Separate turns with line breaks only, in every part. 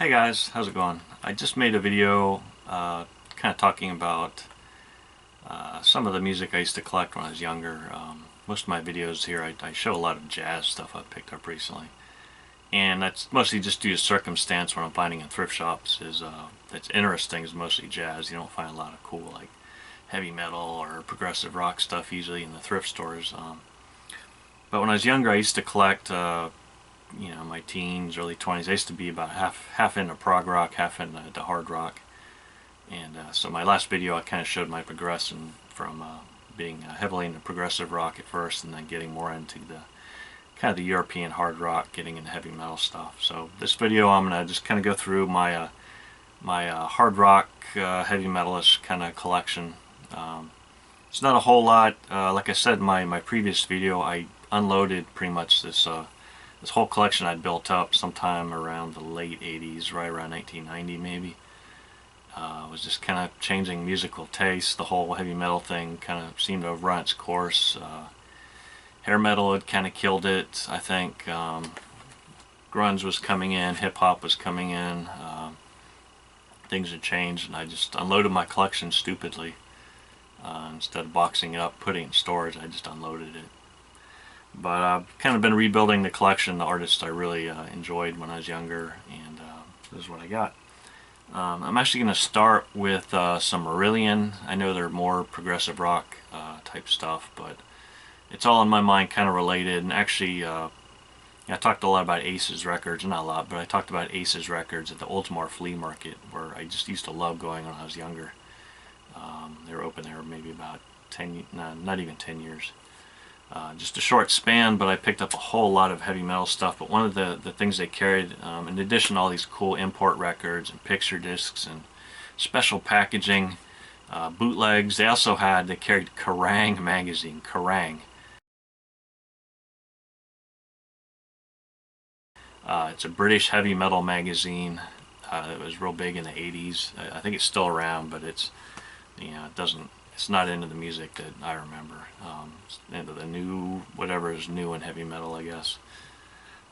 Hey guys, how's it going? I just made a video kind of talking about some of the music I used to collect when I was younger. Most of my videos here I show a lot of jazz stuff I've picked up recently, and that's mostly just due to circumstance. What I'm finding in thrift shops is that's interesting is mostly jazz. You don't find a lot of cool like heavy metal or progressive rock stuff usually in the thrift stores. But when I was younger I used to collect my teens, early 20s, I used to be about half into prog rock, half into hard rock. And so my last video I kind of showed my progression from being heavily into progressive rock at first and then getting more into the kind of the European hard rock, getting into heavy metal stuff. So this video I'm going to just kind of go through my hard rock heavy metalist kind of collection. It's not a whole lot. Like I said in my previous video, I unloaded pretty much this whole collection I'd built up sometime around the late 80s, right around 1990 maybe. Was just kind of changing musical taste. The whole heavy metal thing kind of seemed to have run its course. Hair metal had kind of killed it, I think. Grunge was coming in, hip hop was coming in. Things had changed, and I just unloaded my collection stupidly. Instead of boxing it up, putting it in storage, I just unloaded it. But I've kind of been rebuilding the collection, the artists I really enjoyed when I was younger, and this is what I got. I'm actually going to start with some Marillion. I know they're more progressive rock type stuff, but it's all in my mind kind of related. And actually, I talked a lot about Ace's Records, not a lot, but I talked about Ace's Records at the Ultimar Flea Market, where I just used to love going when I was younger. They were open there maybe about 10, not even 10 years. Just a short span, but I picked up a whole lot of heavy metal stuff. But one of the things they carried, in addition to all these cool import records and picture discs and special packaging, bootlegs, they carried Kerrang magazine. Kerrang! It's a British heavy metal magazine. It was real big in the 80s. I think it's still around, but it's it's not into the music that I remember. It's into the new, whatever is new in heavy metal, I guess.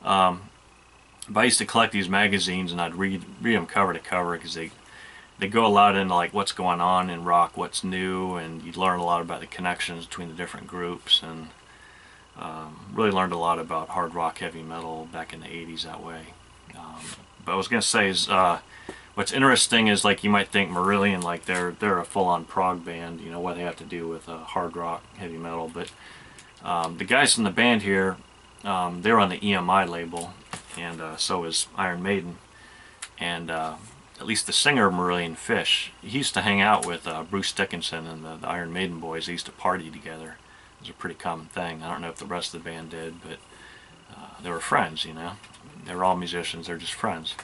But I used to collect these magazines, and I'd read them cover to cover, because they go a lot into like what's going on in rock, what's new, and you'd learn a lot about the connections between the different groups, and really learned a lot about hard rock, heavy metal back in the 80s that way. But I was going to say is, what's interesting is, like, you might think Marillion, like they're a full-on prog band, what they have to do with hard rock, heavy metal. But the guys in the band here, they're on the EMI label, and so is Iron Maiden. And at least the singer of Marillion, Fish, he used to hang out with Bruce Dickinson and the Iron Maiden boys. They used to party together. It was a pretty common thing. I don't know if the rest of the band did, but they were friends, They were all musicians, they're just friends.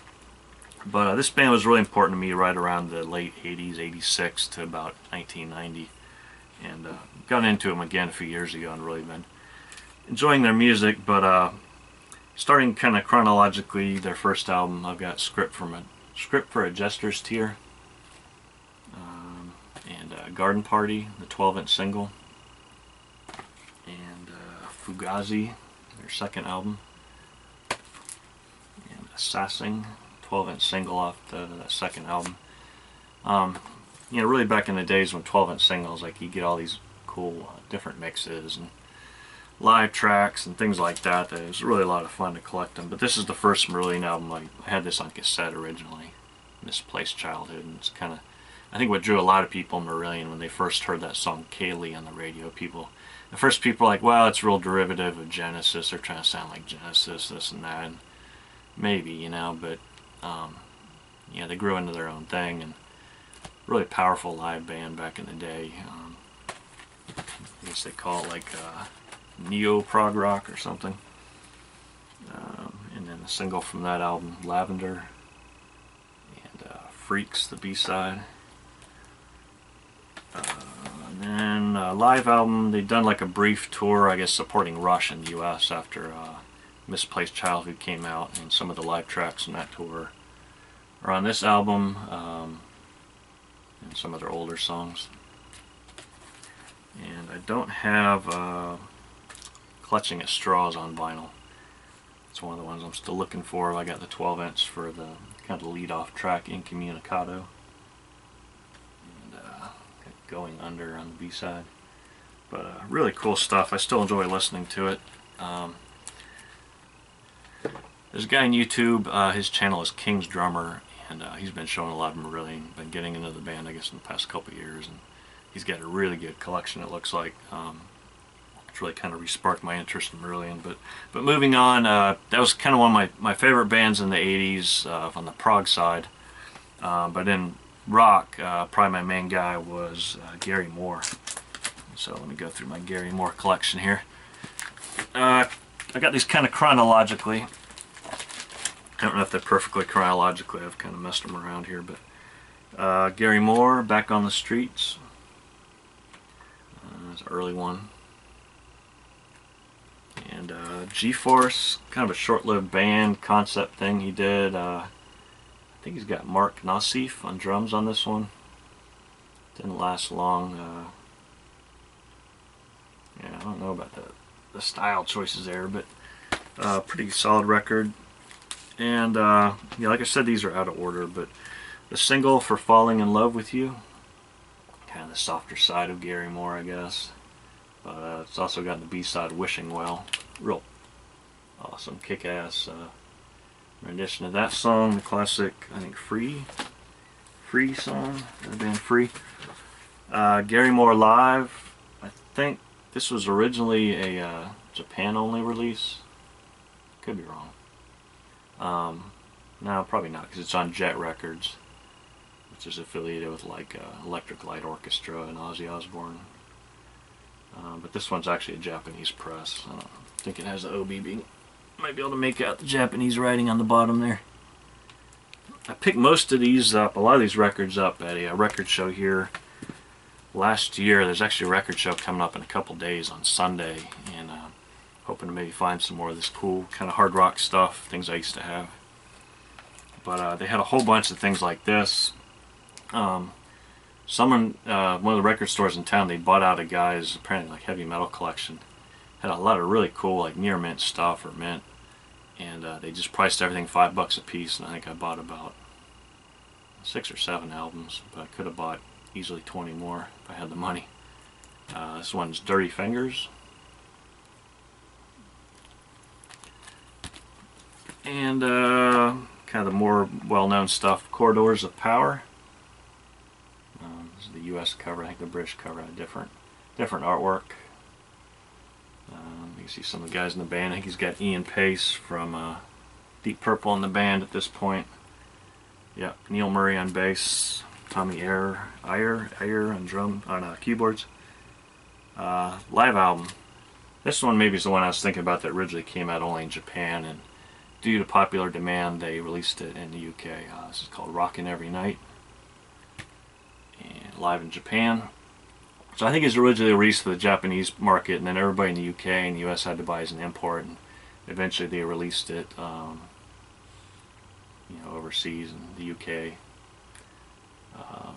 But this band was really important to me right around the late 80s, 86 to about 1990. And got into them again a few years ago and really been enjoying their music. But starting kind of chronologically, their first album, I've got Script for a Jester's Tear, and Garden Party, the 12-inch single, and Fugazi, their second album, and Sassing, 12-inch single off that second album. Really back in the days when 12-inch singles, like, you get all these cool different mixes and live tracks and things like that. It was really a lot of fun to collect them. But this is the first Marillion album. I had this on cassette originally, Misplaced Childhood, and it's kind of, I think, what drew a lot of people Marillion when they first heard that song Kaylee on the radio. The first people were like, wow, it's real derivative of Genesis. They're trying to sound like Genesis, this and that. And maybe, but they grew into their own thing, and really powerful live band back in the day. I guess they call it like neo prog rock or something. And then the single from that album, Lavender, and Freaks, the B-side. And then live album, they'd done like a brief tour, I guess, supporting Rush in the US after Misplaced Childhood came out, and some of the live tracks from that tour are on this album, and some of their older songs. And I don't have Clutching at Straws on vinyl. It's one of the ones I'm still looking for. I got the 12-inch for the kind of the lead-off track, Incommunicado. And Going Under on the B-side. But really cool stuff. I still enjoy listening to it. There's a guy on YouTube, his channel is King's Drummer, and he's been showing a lot of Marillion, been getting into the band I guess in the past couple of years, and he's got a really good collection, it looks like. It's really kind of re-sparked my interest in Marillion. But moving on, that was kind of one of my favorite bands in the 80s on the prog side. But in rock, probably my main guy was Gary Moore. So let me go through my Gary Moore collection here. I got these kind of chronologically. I don't know if they're perfectly chronologically. I've kind of messed them around here, but Gary Moore, Back on the Streets. That's an early one. And G-Force, kind of a short-lived band concept thing he did. I think he's got Mark Nassif on drums on this one. Didn't last long. Yeah, I don't know about the style choices there, but pretty solid record. And yeah, like I said, these are out of order, but the single for Falling in Love with You, kind of the softer side of Gary Moore, I guess. But it's also got the B-side, Wishing Well. Real awesome, kick-ass rendition of that song. The classic, I think, Free song, the band Free. Gary Moore Live, I think this was originally a Japan-only release. Could be wrong. No, probably not, because it's on Jet Records, which is affiliated with like Electric Light Orchestra and Ozzy Osbourne. But this one's actually a Japanese press. I don't think it has the OBB. Might be able to make out the Japanese writing on the bottom there. I picked most of these up, a lot of these records up at a record show here last year. There's actually a record show coming up in a couple days on Sunday, and hoping to maybe find some more of this cool kind of hard rock stuff, things I used to have. But they had a whole bunch of things like this. Someone, one of the record stores in town, they bought out a guy's apparently like heavy metal collection. Had a lot of really cool like near mint stuff or mint, and they just priced everything $5 a piece. And I think I bought about 6 or 7 albums, but I could have bought easily 20 more if I had the money. This one's Dirty Fingers. And kind of the more well-known stuff, Corridors of Power. This is the U.S. cover. I think the British cover had different artwork. You can see some of the guys in the band. I think he's got Ian Pace from Deep Purple in the band at this point. Yep, Neil Murray on bass, Tommy Iyer on keyboards. Live album. This one maybe is the one I was thinking about that originally came out only in Japan, and due to popular demand they released it in the UK. This is called Rockin' Every Night, and live in Japan. So I think it was originally released for the Japanese market, and then everybody in the UK and the US had to buy as an import, and eventually they released it overseas in the UK.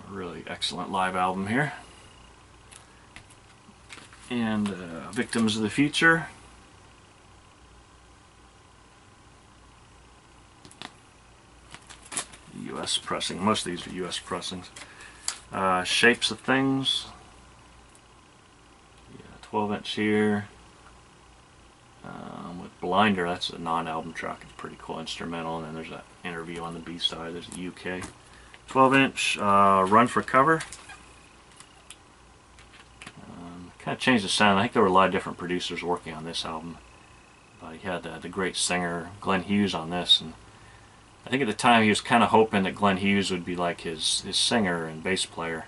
Really excellent live album here. And Victims of the Future. US pressing. Most of these are US pressings. Shapes of Things. 12-inch here. With Blinder, that's a non-album track. It's a pretty cool instrumental. And then there's that interview on the B-side. There's the UK. 12-inch Run for Cover. Kind of changed the sound. I think there were a lot of different producers working on this album. But he had the great singer Glenn Hughes on this, and I think at the time he was kind of hoping that Glenn Hughes would be like his singer and bass player.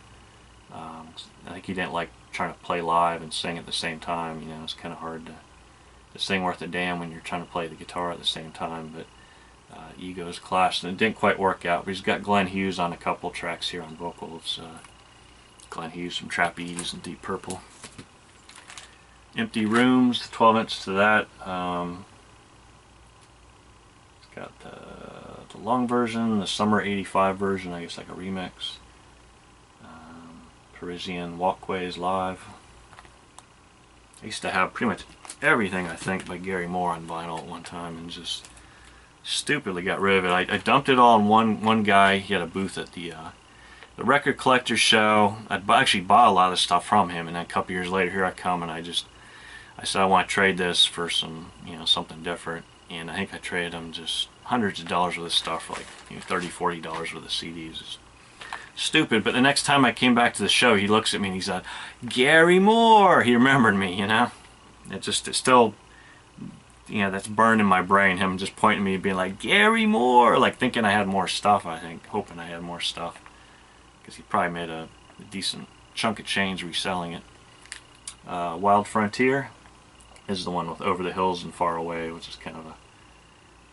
I think he didn't like trying to play live and sing at the same time. You know, it's kind of hard to sing worth a damn when you're trying to play the guitar at the same time. But egos clashed, and it didn't quite work out. But he's got Glenn Hughes on a couple tracks here on vocals. Glenn Hughes from Trapeze and Deep Purple. Empty Rooms, 12-inch to that. It's got the long version, the Summer 85 version, I guess like a remix. Parisian Walkways live. I used to have pretty much everything, I think, by Gary Moore on vinyl at one time, and just stupidly got rid of it. I dumped it all on one guy. He had a booth at the record collector show. Actually bought a lot of stuff from him, and then a couple years later, here I come, and I said I want to trade this for some, something different, and I think I traded him just hundreds of dollars worth of stuff for like $30, $40 worth of CDs. It's stupid. But the next time I came back to the show, he looks at me and he's like, Gary Moore. He remembered me, It's still, that's burned in my brain. Him just pointing at me and being like, Gary Moore, like thinking I had more stuff. I think hoping I had more stuff, because he probably made a decent chunk of change reselling it. Wild Frontier is the one with Over the Hills and Far Away, which is kind of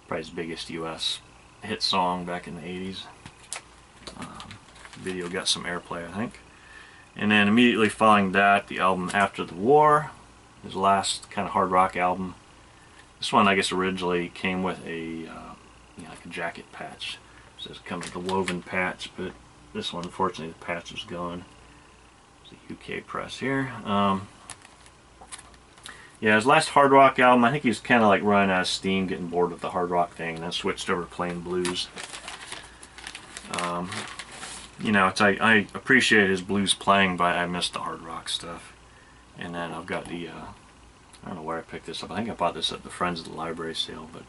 probably his biggest U.S. hit song back in the 80s. Video got some airplay, I think. And then immediately following that, the album After the War, his last kind of hard rock album. This one, I guess, originally came with a like a jacket patch. So it comes with a woven patch, but this one, unfortunately, the patch was gone. It's a UK press here. Yeah, his last hard rock album, I think he was kind of like running out of steam, getting bored with the hard rock thing, and then switched over to playing blues. I appreciate his blues playing, but I missed the hard rock stuff. And then I've got the, I don't know where I picked this up. I think I bought this at the Friends of the Library sale, but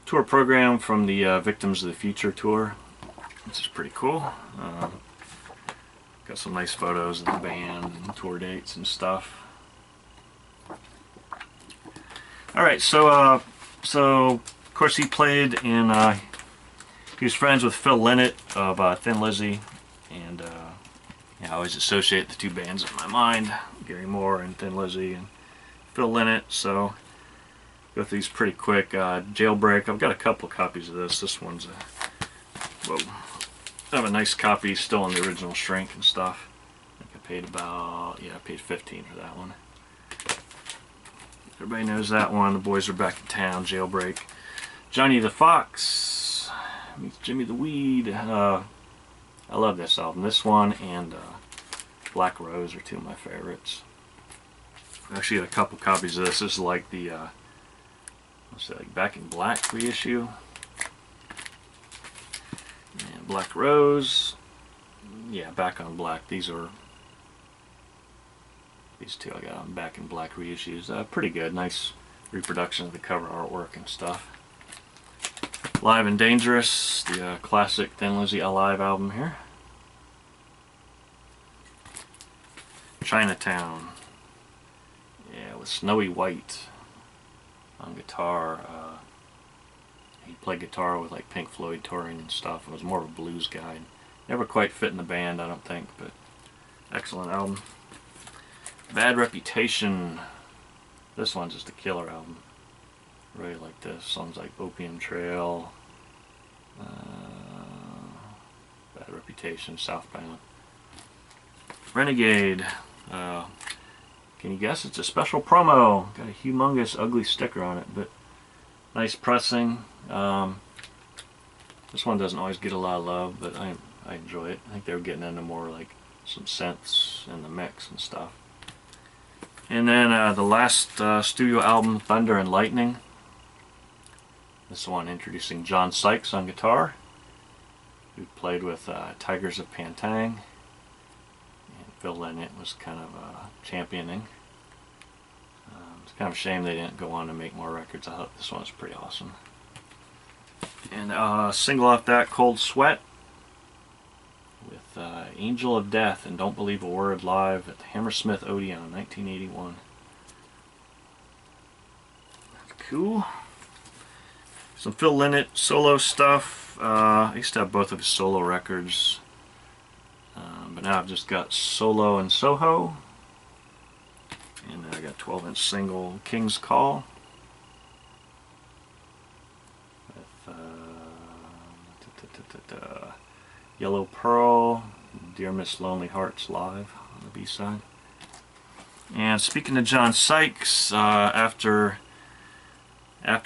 tour program from the Victims of the Future tour, which is pretty cool. Got some nice photos of the band and tour dates and stuff. Alright, so of course he played in, he was friends with Phil Lynott of Thin Lizzy, and I always associate the two bands in my mind, Gary Moore and Thin Lizzy and Phil Lynott, so go through these pretty quick. Jailbreak, I've got a couple copies of this. This one's whoa. I have a nice copy still in the original shrink and stuff. I think I paid about, I paid $15 for that one. Everybody knows that one. The Boys Are Back in Town, Jailbreak. Johnny the Fox meets Jimmy the Weed. I love this album. This one and Black Rose are two of my favorites. I actually got a couple copies of this. This is like the, what's that, like Back in Black reissue. And Black Rose. Yeah, Back on Black. These two I got on Back in Black reissues. Pretty good. Nice reproduction of the cover artwork and stuff. Live and Dangerous, the classic Thin Lizzy Alive album here. Chinatown. Yeah, with Snowy White on guitar. He played guitar with like Pink Floyd touring and stuff. He was more of a blues guy. Never quite fit in the band, I don't think, but excellent album. Bad Reputation. This one's just a killer album. Really like this. Songs like Opium Trail, Bad Reputation, Southbound. Renegade. Can you guess? It's a special promo. Got a humongous ugly sticker on it, but nice pressing. This one doesn't always get a lot of love, but I enjoy it. I think they were getting into more like some synths in the mix and stuff. And then the last studio album, Thunder and Lightning. This one introducing John Sykes on guitar, who played with Tigers of Pantang. And Phil Lynott was kind of championing. It's kind of a shame they didn't go on to make more records. I thought this one was pretty awesome. And single off that, Cold Sweat, with Angel of Death and Don't Believe a Word live at the Hammersmith Odeon, 1981. Cool. Some Phil Lynott solo stuff. I used to have both of his solo records, but now I've just got Solo and Soho. And then I got 12-inch single King's Call. With Yellow Pearl, Dear Miss Lonely Hearts live on the B-side. And speaking of John Sykes, after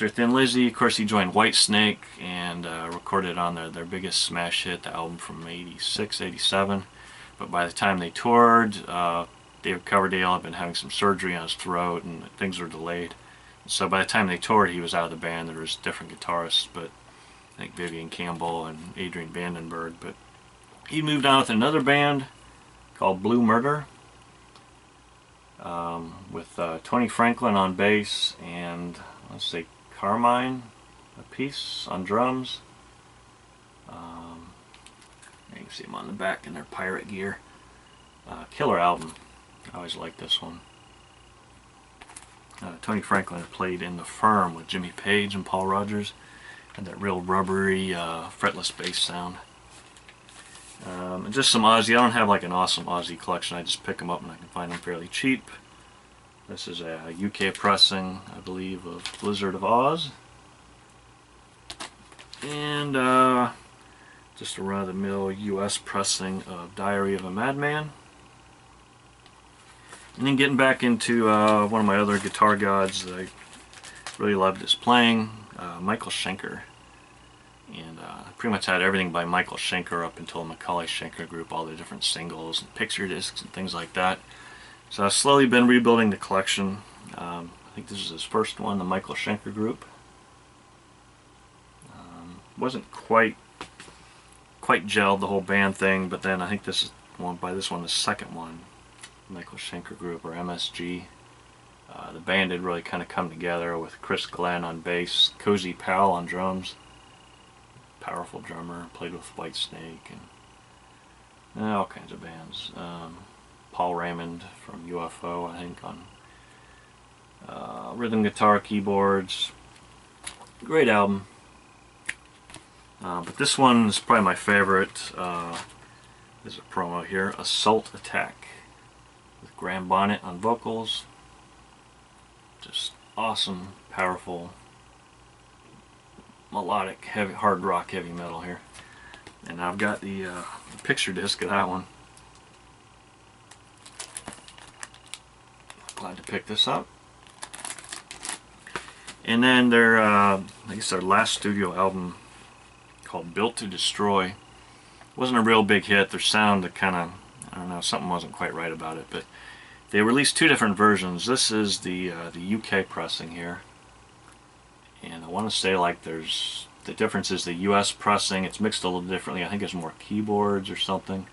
Thin Lizzy, of course he joined Whitesnake and recorded on their biggest smash hit, the album from '86, '87. But by the time they toured, David Coverdale had been having some surgery on his throat, and things were delayed. So by the time they toured, he was out of the band. There was different guitarists, but I think Vivian Campbell and Adrian Vandenberg. But he moved on with another band called Blue Murder, with Tony Franklin on bass and, let's say, Carmine Appice on drums. You can see them on the back in their pirate gear. Killer album. I always liked this one. Tony Franklin had played in The Firm with Jimmy Page and Paul Rodgers. Had that real rubbery, fretless bass sound. And just some Aussie. I don't have like an awesome Aussie collection. I just pick them up and I can find them fairly cheap. This is a UK pressing, I believe, of Blizzard of Oz. And just a run-of-the-mill US pressing of Diary of a Madman. And then getting back into one of my other guitar gods that I really loved his playing, Michael Schenker. And I pretty much had everything by Michael Schenker up until Macaulay Schenker Group, all the different singles and picture discs and things like that. So I've slowly been rebuilding the collection. I think this is his first one, the Michael Schenker Group. Wasn't quite gelled, the whole band thing, but then I think this is the second one, Michael Schenker Group, or MSG. The band had really kind of come together with Chris Glenn on bass, Cozy Powell on drums, powerful drummer, played with Whitesnake and all kinds of bands. Paul Raymond from UFO, I think, on rhythm guitar, keyboards. Great album. But this one is probably my favorite. There's a promo here, Assault Attack, with Graham Bonnet on vocals. Just awesome, powerful, melodic, heavy, hard rock, heavy metal here. And I've got the picture disc of that one. Glad to pick this up. And then their, I guess their last studio album, called Built to Destroy, wasn't a real big hit. Their sound, kind of, I don't know, something wasn't quite right about it, but they released two different versions. This is the UK pressing here, and I want to say, like, the difference is the US pressing, it's mixed a little differently. I think there's more keyboards or something.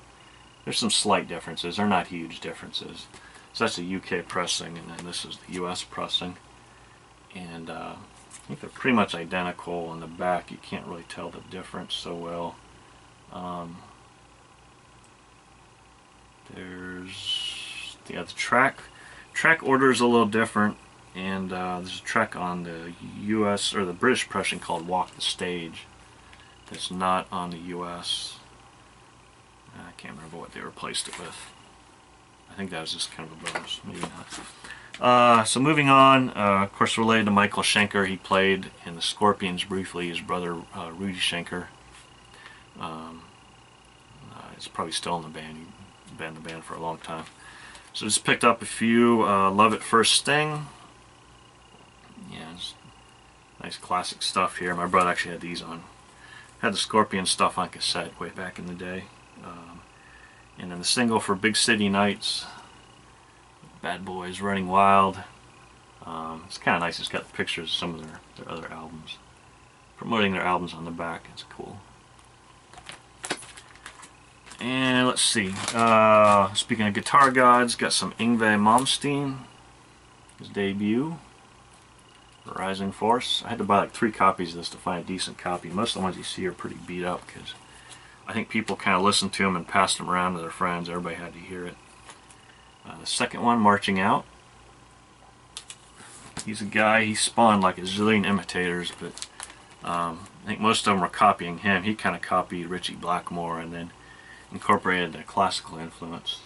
There's some slight differences. They're not huge differences. So that's the UK pressing, and then this is the US pressing. And I think they're pretty much identical on the back. You can't really tell the difference so well. There's the track order is a little different, and there's a track on the US or the British pressing called Walk the Stage that's not on the US. I can't remember what they replaced it with. I think that was just kind of a bonus, maybe not. So moving on, of course, related to Michael Schenker, he played in the Scorpions briefly. His brother Rudy Schenker is probably still in the band. He's been in the band for a long time. So just picked up a few. Love at First Sting. Yeah, it's nice classic stuff here. My brother actually had these on. Had the Scorpion stuff on cassette way back in the day. And then the single for Big City Nights, Bad Boys Running Wild. It's kind of nice. It's got pictures of some of their other albums, promoting their albums on the back. It's cool. And let's see, speaking of guitar gods, got some Yngwie Malmsteen, his debut, Rising Force. I had to buy like 3 copies of this to find a decent copy. Most of the ones you see are pretty beat up because I think people kind of listened to them and passed them around to their friends. Everybody had to hear it. The second one, Marching Out. He's a guy, he spawned like a zillion imitators, but I think most of them were copying him. He kind of copied Ritchie Blackmore and then incorporated a classical influence.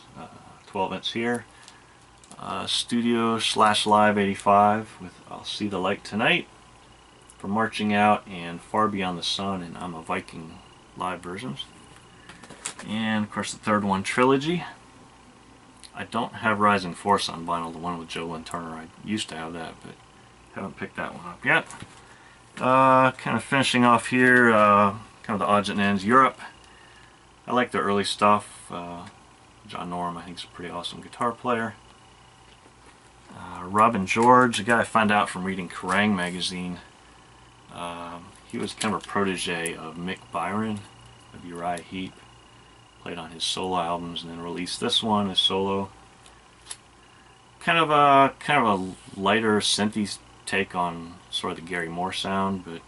12-inch here. Studio/Live 85 with I'll See the Light Tonight for Marching Out, and Far Beyond the Sun and I'm a Viking live versions. And of course the third one, Trilogy. I don't have Rising Force on vinyl, the one with Joe Lynn Turner. I used to have that, but haven't picked that one up yet. Kind of finishing off here, kind of the odds and ends. Europe. I like the early stuff. John Norm, I think, is a pretty awesome guitar player. Robin George, a guy I found out from reading Kerrang! Magazine. He was kind of a protege of Mick Byron of Uriah Heep. Played on his solo albums and then released this one as solo. Kind of a lighter synthy take on sort of the Gary Moore sound, but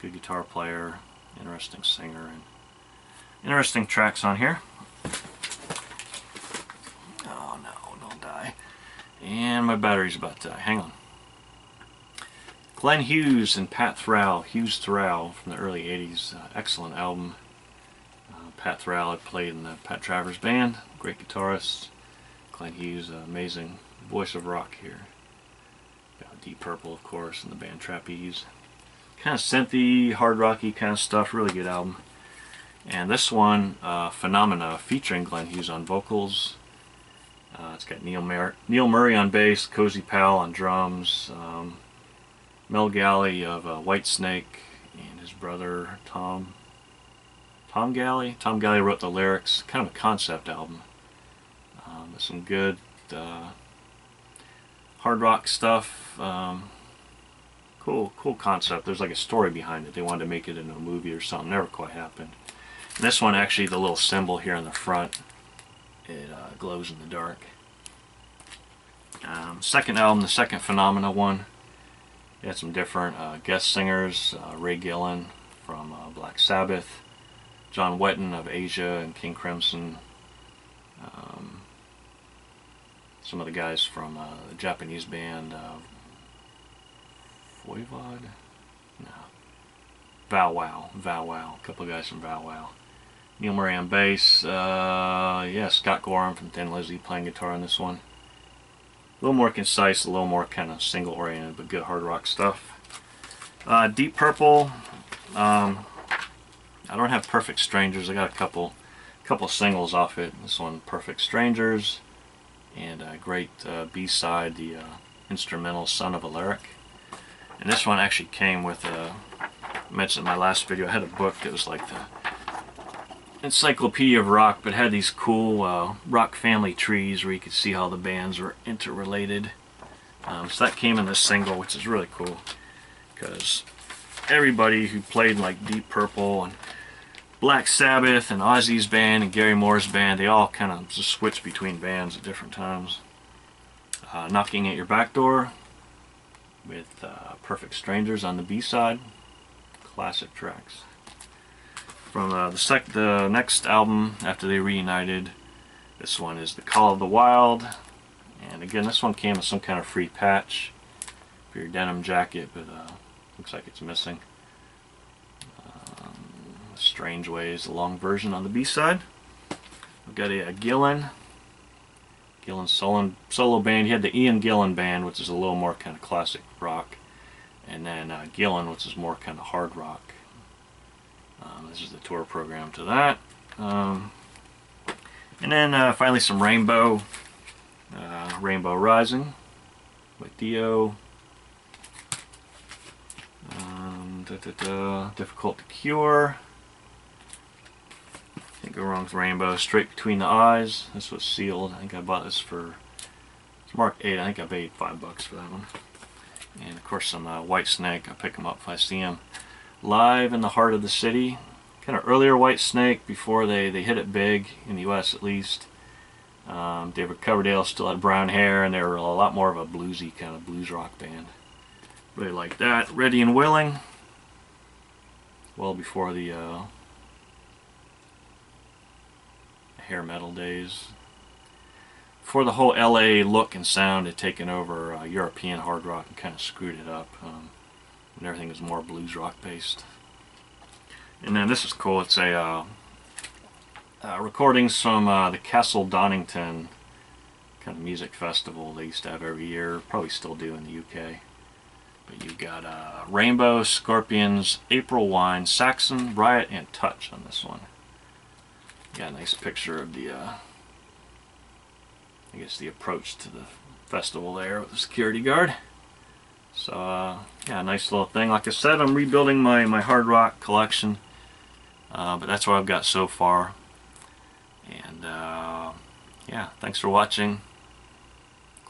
good guitar player, interesting singer, and interesting tracks on here. Oh no, don't die. And my battery's about to die. Hang on. Glenn Hughes and Pat Thrall, Hughes Thrall from the early 80s. Excellent album. Pat Thrall had played in the Pat Travers Band. Great guitarist. Glenn Hughes, amazing voice of rock here. Got Deep Purple, of course, and the band Trapeze. Kind of synthy, hard rocky kind of stuff. Really good album. And this one, Phenomena, featuring Glenn Hughes on vocals. It's got Neil Murray on bass, Cozy Powell on drums, Mel Galley of Whitesnake, and his brother Tom Galley. Tom Galley wrote the lyrics. Kind of a concept album. Some good hard rock stuff. Cool concept. There's like a story behind it. They wanted to make it into a movie or something. Never quite happened. And this one, actually, the little symbol here in the front, it glows in the dark. Second album, the second Phenomena one. He had some different guest singers. Ray Gillen from Black Sabbath, John Wetton of Asia and King Crimson. Some of the guys from the Japanese band Voivod? No. Vow Wow. A couple of guys from Vow Wow. Neil Murray on bass. Yeah, Scott Gorham from Thin Lizzy playing guitar on this one. A little more concise, a little more kind of single oriented, but good hard rock stuff. Deep Purple. I don't have Perfect Strangers. I got a couple singles off it. This one, Perfect Strangers, and a great B-side, the instrumental Son of a Lyric. And this one actually came with I mentioned in my last video, I had a book that was like the Encyclopedia of Rock, but had these cool rock family trees where you could see how the bands were interrelated. So that came in this single, which is really cool, because everybody who played like Deep Purple and Black Sabbath and Ozzy's band and Gary Moore's band, they all kind of just switched between bands at different times. Knocking at Your Back Door with Perfect Strangers on the B-side. Classic tracks. From the next album after they reunited, this one is The Call of the Wild. And again, this one came with some kind of free patch for your denim jacket, but looks like it's missing. Strange Ways, the long version on the B-side. We've got a Gillen solo band. He had the Ian Gillan band, which is a little more kind of classic rock, and then Gillen, which is more kind of hard rock. This is the tour program to that. And then finally some Rainbow. Rainbow Rising by Dio. Difficult to Cure. Can't go wrong with Rainbow. Straight Between the Eyes. This was sealed. I think I bought this for, it's marked 8. I think I paid $5 for that one. And of course some Whitesnake. I pick them up if I see them. Live in the Heart of the City. Kind of earlier Whitesnake before they hit it big, in the US at least. David Coverdale still had brown hair, and they were a lot more of a bluesy kind of blues rock band. Really like that. Ready and Willing. Well before the hair metal days. Before the whole LA look and sound had taken over European hard rock and kind of screwed it up. And everything was more blues rock based. And then this is cool. It's a recordings from the Castle Donington kind of music festival they used to have every year. Probably still do in the UK. But you've got Rainbow, Scorpions, April Wine, Saxon, Riot, and Touch on this one. Got a nice picture of the, I guess the approach to the festival there with the security guard. So yeah, nice little thing. Like I said, I'm rebuilding my hard rock collection, but that's what I've got so far. And yeah, thanks for watching.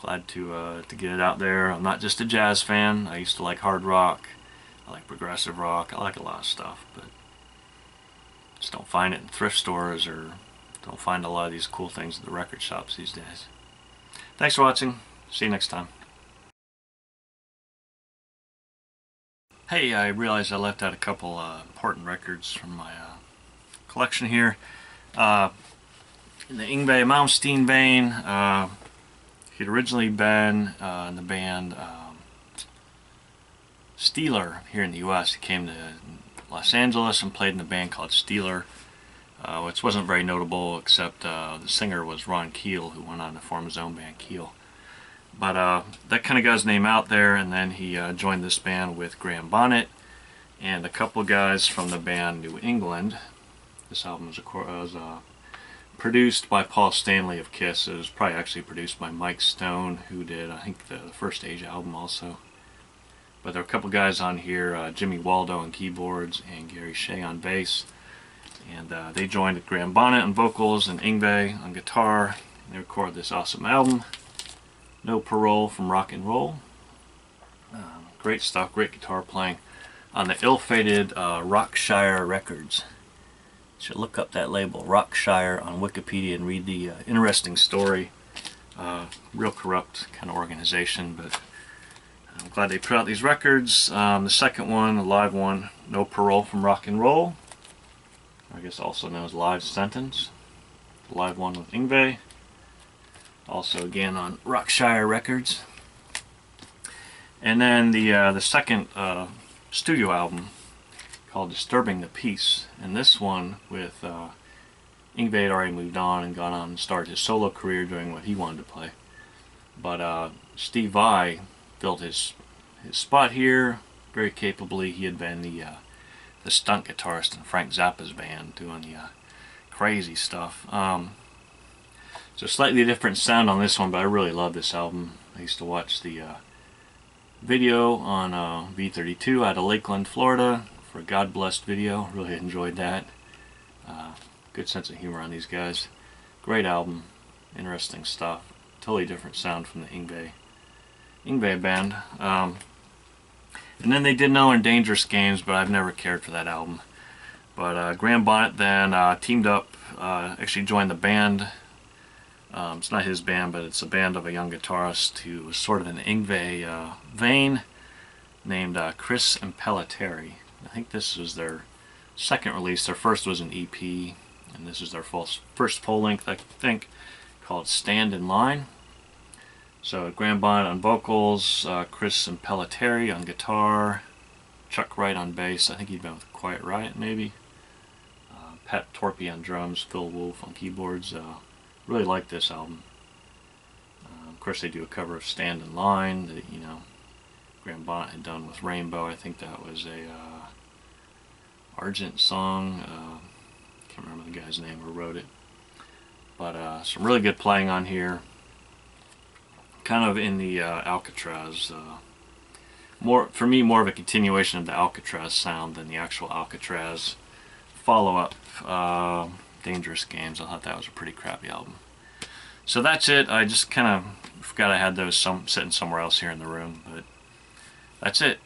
Glad to get it out there. I'm not just a jazz fan. I used to like hard rock. I like progressive rock. I like a lot of stuff, but just don't find it in thrift stores, or don't find a lot of these cool things at the record shops these days. Thanks for watching. See you next time. Hey, I realized I left out a couple important records from my collection here. In the Yngwie Malmsteen vein, he'd originally been in the band Steeler here in the US. He came to Los Angeles and played in a band called Steeler, which wasn't very notable, except the singer was Ron Keel, who went on to form his own band, Keel. But that kind of got his name out there, and then he joined this band with Graham Bonnet and a couple guys from the band New England. This album was produced by Paul Stanley of Kiss. It was probably actually produced by Mike Stone, who did, I think, the first Age album also. But there are a couple guys on here, Jimmy Waldo on keyboards and Gary Shea on bass. And they joined with Graham Bonnet on vocals and Yngwie on guitar. They recorded this awesome album, No Parole from Rock and Roll. Great stuff, great guitar playing on the ill-fated Rocshire Records. You should look up that label, Rocshire, on Wikipedia and read the interesting story. Real corrupt kind of organization, but I'm glad they put out these records. The second one, the live one, No Parole from Rock and Roll, I guess also known as Live Sentence. The live one with Yngwie, also again on Rocshire Records. And then the second studio album called Disturbing the Peace, and this one with Yngwie had already moved on and gone on and started his solo career doing what he wanted to play. But Steve Vai built his spot here very capably. He had been the stunt guitarist in Frank Zappa's band, doing the crazy stuff. It's a slightly different sound on this one, but I really love this album. I used to watch the video on V32 out of Lakeland, Florida for a God Blessed video. Really enjoyed that. Good sense of humor on these guys. Great album, interesting stuff. Totally different sound from the Yngwie band. And then they did another Dangerous Games, but I've never cared for that album. But Graham Bonnet then teamed up, actually joined the band. It's not his band, but it's a band of a young guitarist who was sort of in the Yngwie vein, named Chris Impellitteri. I think this was their second release. Their first was an EP, and this is their first full-length, I think, called Stand in Line. So Graham Bonnet on vocals, Chris Impellitteri on guitar, Chuck Wright on bass. I think he'd been with Quiet Riot maybe. Pat Torpey on drums, Phil Wolf on keyboards. Really like this album. Of course, they do a cover of Stand in Line that, you know, Graham Bonnet had done with Rainbow. I think that was a Argent song. Can't remember the guy's name who wrote it. But some really good playing on here. Kind of in the Alcatrazz. For me, more of a continuation of the Alcatrazz sound than the actual Alcatrazz follow-up. Dangerous Games. I thought that was a pretty crappy album. So that's it. I just kind of forgot I had those sitting somewhere else here in the room, but that's it.